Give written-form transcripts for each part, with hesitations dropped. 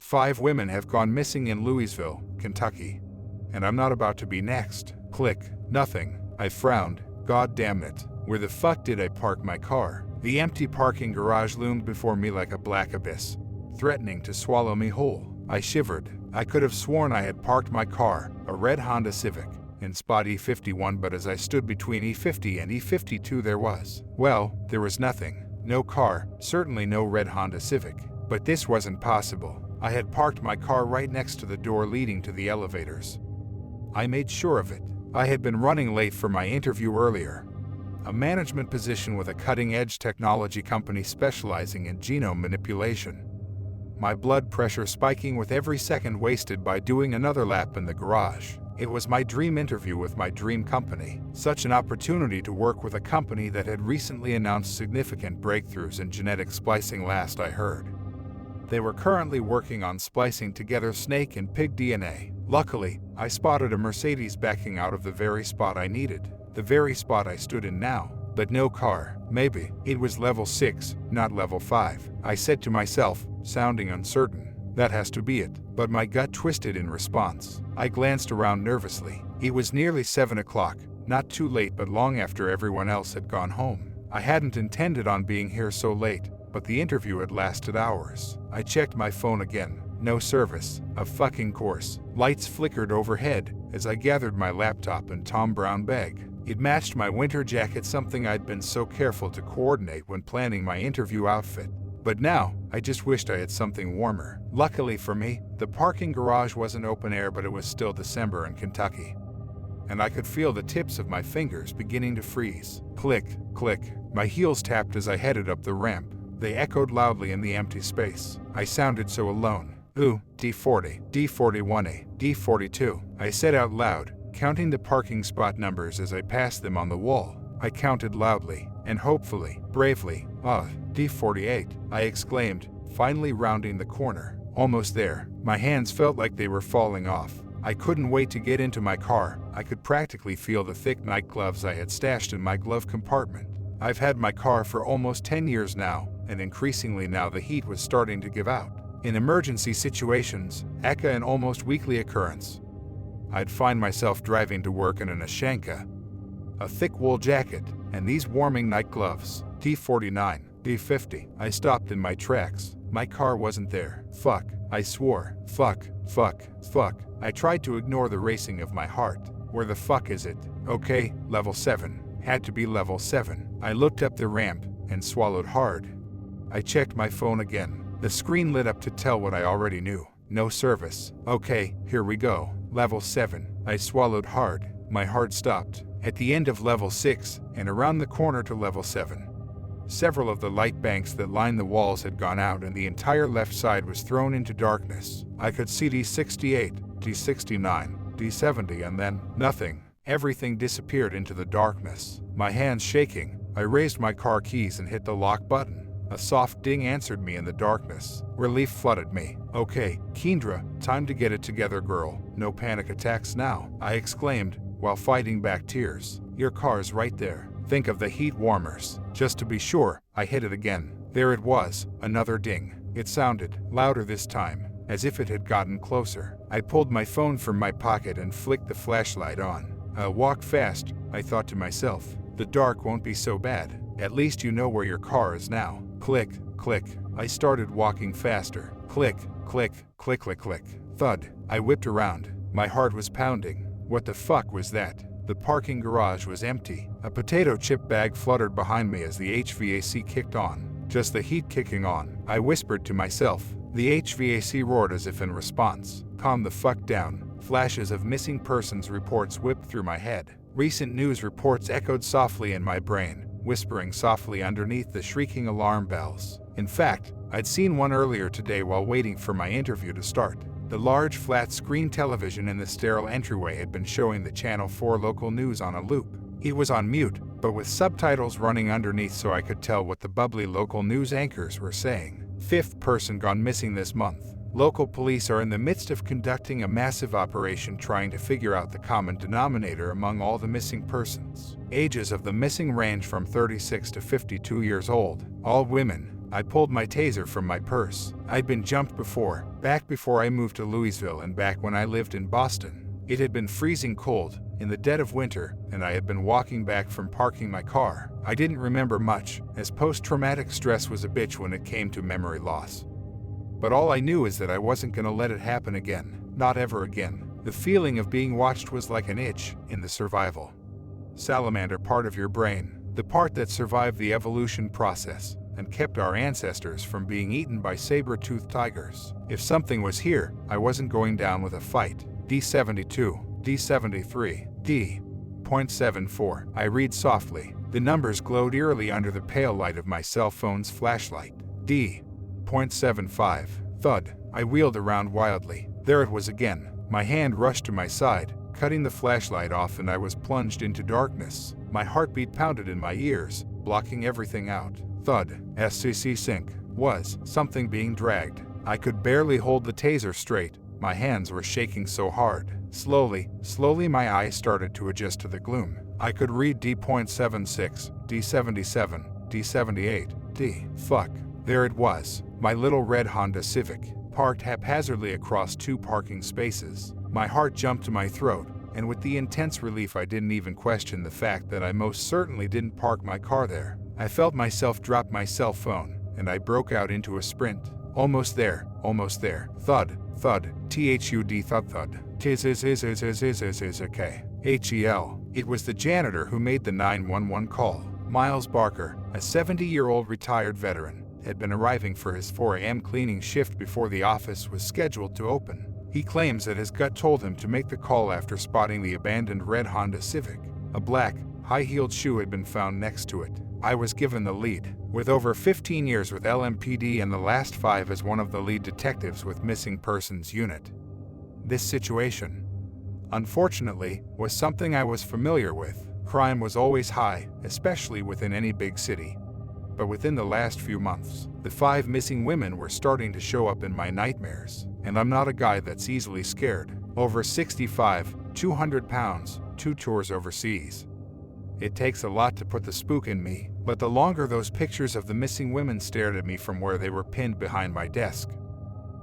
5 women have gone missing in Louisville, Kentucky. And I'm not about to be next. Click. Nothing. I frowned. God damn it. Where the fuck did I park my car? The empty parking garage loomed before me like a black abyss, threatening to swallow me whole. I shivered. I could have sworn I had parked my car, a red Honda Civic, in spot E51, but as I stood between E50 and E52 there was nothing. No car, certainly no red Honda Civic. But this wasn't possible. I had parked my car right next to the door leading to the elevators. I made sure of it. I had been running late for my interview earlier. A management position with a cutting-edge technology company specializing in genome manipulation. My blood pressure spiking with every second wasted by doing another lap in the garage. It was my dream interview with my dream company. Such an opportunity to work with a company that had recently announced significant breakthroughs in genetic splicing last I heard. They were currently working on splicing together snake and pig DNA. Luckily, I spotted a Mercedes backing out of the very spot I needed. The very spot I stood in now. But no car. Maybe it was level 6, not level 5. I said to myself, sounding uncertain. That has to be it. But my gut twisted in response. I glanced around nervously. It was nearly 7 o'clock. Not too late, but long after everyone else had gone home. I hadn't intended on being here so late, but the interview had lasted hours. I checked my phone again. No service. Of fucking course. Lights flickered overhead as I gathered my laptop and Tom Brown bag. It matched my winter jacket, something I'd been so careful to coordinate when planning my interview outfit. But now, I just wished I had something warmer. Luckily for me, the parking garage wasn't open air, but it was still December in Kentucky. And I could feel the tips of my fingers beginning to freeze. Click, click. My heels tapped as I headed up the ramp. They echoed loudly in the empty space. I sounded so alone. Ooh, D40, D41A, D42. I said out loud, counting the parking spot numbers as I passed them on the wall. I counted loudly, and hopefully, bravely. D48, I exclaimed, finally rounding the corner. Almost there. My hands felt like they were falling off. I couldn't wait to get into my car. I could practically feel the thick night gloves I had stashed in my glove compartment. I've had my car for almost 10 years now, and increasingly now the heat was starting to give out. In emergency situations, aka an almost weekly occurrence, I'd find myself driving to work in an Ashanka, a thick wool jacket, and these warming night gloves. D49, D50. I stopped in my tracks. My car wasn't there. Fuck. I swore. Fuck. Fuck. Fuck. I tried to ignore the racing of my heart. Where the fuck is it? Okay, level 7. Had to be level 7. I looked up the ramp and swallowed hard. I checked my phone again. The screen lit up to tell what I already knew. No service. Okay, here we go. Level 7. I swallowed hard. My heart stopped. At the end of level 6, and around the corner to level 7. Several of the light banks that lined the walls had gone out and the entire left side was thrown into darkness. I could see D68, D69, D70 and then nothing. Everything disappeared into the darkness. My hands shaking, I raised my car keys and hit the lock button. A soft ding answered me in the darkness. Relief flooded me. Okay, Kendra, time to get it together, girl. No panic attacks now, I exclaimed, while fighting back tears. Your car's right there. Think of the heat warmers. Just to be sure, I hit it again. There it was, another ding. It sounded louder this time, as if it had gotten closer. I pulled my phone from my pocket and flicked the flashlight on. I'll walk fast, I thought to myself. The dark won't be so bad. At least you know where your car is now. Click, click. I started walking faster. Click, click, click, click, click. Thud. I whipped around. My heart was pounding. What the fuck was that? The parking garage was empty. A potato chip bag fluttered behind me as the HVAC kicked on. Just the heat kicking on. I whispered to myself. The HVAC roared as if in response. Calm the fuck down. Flashes of missing persons reports whipped through my head. Recent news reports echoed softly in my brain, whispering softly underneath the shrieking alarm bells. In fact, I'd seen one earlier today while waiting for my interview to start. The large flat-screen television in the sterile entryway had been showing the Channel 4 local news on a loop. It was on mute, but with subtitles running underneath so I could tell what the bubbly local news anchors were saying. 5th person gone missing this month. Local police are in the midst of conducting a massive operation trying to figure out the common denominator among all the missing persons. Ages of the missing range from 36 to 52 years old. All women. I pulled my taser from my purse. I'd been jumped before, back before I moved to Louisville and back when I lived in Boston. It had been freezing cold, in the dead of winter, and I had been walking back from parking my car. I didn't remember much, as post-traumatic stress was a bitch when it came to memory loss. But all I knew is that I wasn't gonna let it happen again. Not ever again. The feeling of being watched was like an itch in the survival salamander part of your brain, the part that survived the evolution process and kept our ancestors from being eaten by saber-toothed tigers. If something was here, I wasn't going down with a fight. D72, D73, D.74. I read softly. The numbers glowed eerily under the pale light of my cell phone's flashlight. D.75. Thud. I wheeled around wildly. There it was again. My hand rushed to my side, cutting the flashlight off, and I was plunged into darkness. My heartbeat pounded in my ears, blocking everything out. Thud. SCC sync. Was something being dragged. I could barely hold the taser straight. My hands were shaking so hard. Slowly my eyes started to adjust to the gloom. I could read D.76, D77, D78, D. Fuck. There it was, my little red Honda Civic, parked haphazardly across two parking spaces. My heart jumped to my throat, and with the intense relief I didn't even question the fact that I most certainly didn't park my car there. I felt myself drop my cell phone, and I broke out into a sprint. Almost there, almost there. Thud, thud, thud, thud, thud. Okay. HEL. It was the janitor who made the 911 call. Miles Barker, a 70-year-old retired veteran, had been arriving for his 4 a.m. cleaning shift before the office was scheduled to open. He claims that his gut told him to make the call after spotting the abandoned red Honda Civic. A black, high-heeled shoe had been found next to it. I was given the lead. With over 15 years with LMPD and the last 5 as one of the lead detectives with Missing Persons Unit. This situation, unfortunately, was something I was familiar with. Crime was always high, especially within any big city. But within the last few months, the 5 missing women were starting to show up in my nightmares. And I'm not a guy that's easily scared. Over 65, 200 pounds, 2 tours overseas. It takes a lot to put the spook in me, but the longer those pictures of the missing women stared at me from where they were pinned behind my desk,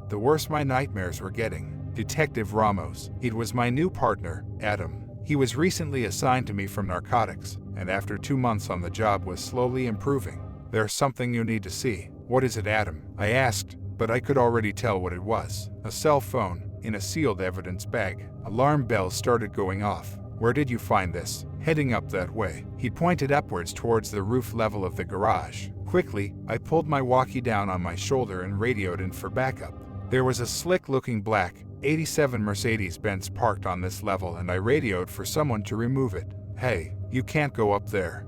the worse my nightmares were getting. Detective Ramos. It was my new partner, Adam. He was recently assigned to me from narcotics, and after 2 months on the job was slowly improving. There's something you need to see. What is it, Adam? I asked, but I could already tell what it was. A cell phone, in a sealed evidence bag. Alarm bells started going off. Where did you find this? Heading up that way. He pointed upwards towards the roof level of the garage. Quickly, I pulled my walkie down on my shoulder and radioed in for backup. There was a slick-looking black, 87 Mercedes-Benz parked on this level, and I radioed for someone to remove it. Hey, you can't go up there.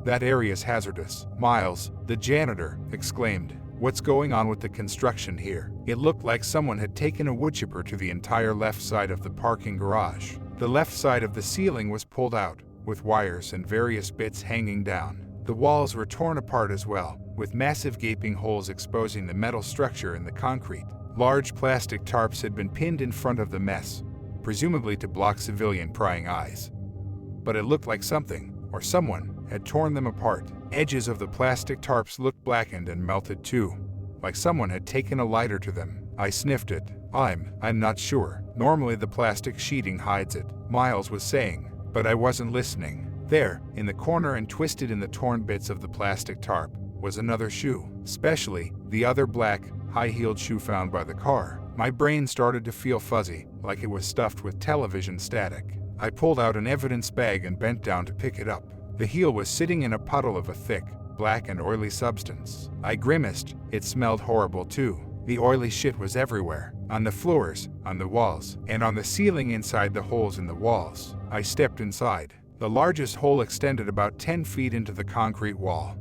That area's hazardous. Miles, the janitor, exclaimed. What's going on with the construction here? It looked like someone had taken a woodchipper to the entire left side of the parking garage. The left side of the ceiling was pulled out, with wires and various bits hanging down. The walls were torn apart as well, with massive gaping holes exposing the metal structure in the concrete. Large plastic tarps had been pinned in front of the mess, presumably to block civilian prying eyes. But it looked like something, or someone, had torn them apart. Edges of the plastic tarps looked blackened and melted too, like someone had taken a lighter to them. I sniffed it. I'm not sure. Normally the plastic sheeting hides it, Miles was saying, but I wasn't listening. There, in the corner and twisted in the torn bits of the plastic tarp, was another shoe, especially the other black, high-heeled shoe found by the car. My brain started to feel fuzzy, like it was stuffed with television static. I pulled out an evidence bag and bent down to pick it up. The heel was sitting in a puddle of a thick, black and oily substance. I grimaced. It smelled horrible too. The oily shit was everywhere, on the floors, on the walls, and on the ceiling inside the holes in the walls. I stepped inside. The largest hole extended about 10 feet into the concrete wall,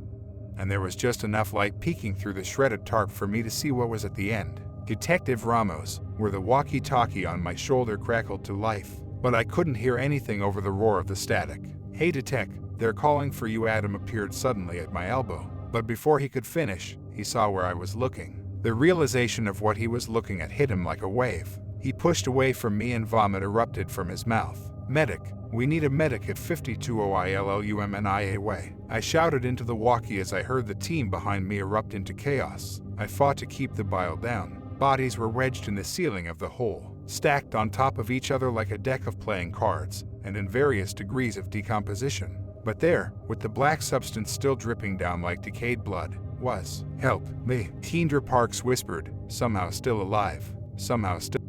and there was just enough light peeking through the shredded tarp for me to see what was at the end. Detective Ramos, where the walkie-talkie on my shoulder crackled to life, but I couldn't hear anything over the roar of the static. Hey Detec, they're calling for you. Adam appeared suddenly at my elbow, but before he could finish, he saw where I was looking. The realization of what he was looking at hit him like a wave. He pushed away from me and vomit erupted from his mouth. Medic. We need a medic at 520ILLUMNIA way. I shouted into the walkie as I heard the team behind me erupt into chaos. I fought to keep the bile down. Bodies were wedged in the ceiling of the hole, stacked on top of each other like a deck of playing cards, and in various degrees of decomposition. But there, with the black substance still dripping down like decayed blood, was, "Help me," Keandra Parks whispered, somehow still alive, somehow still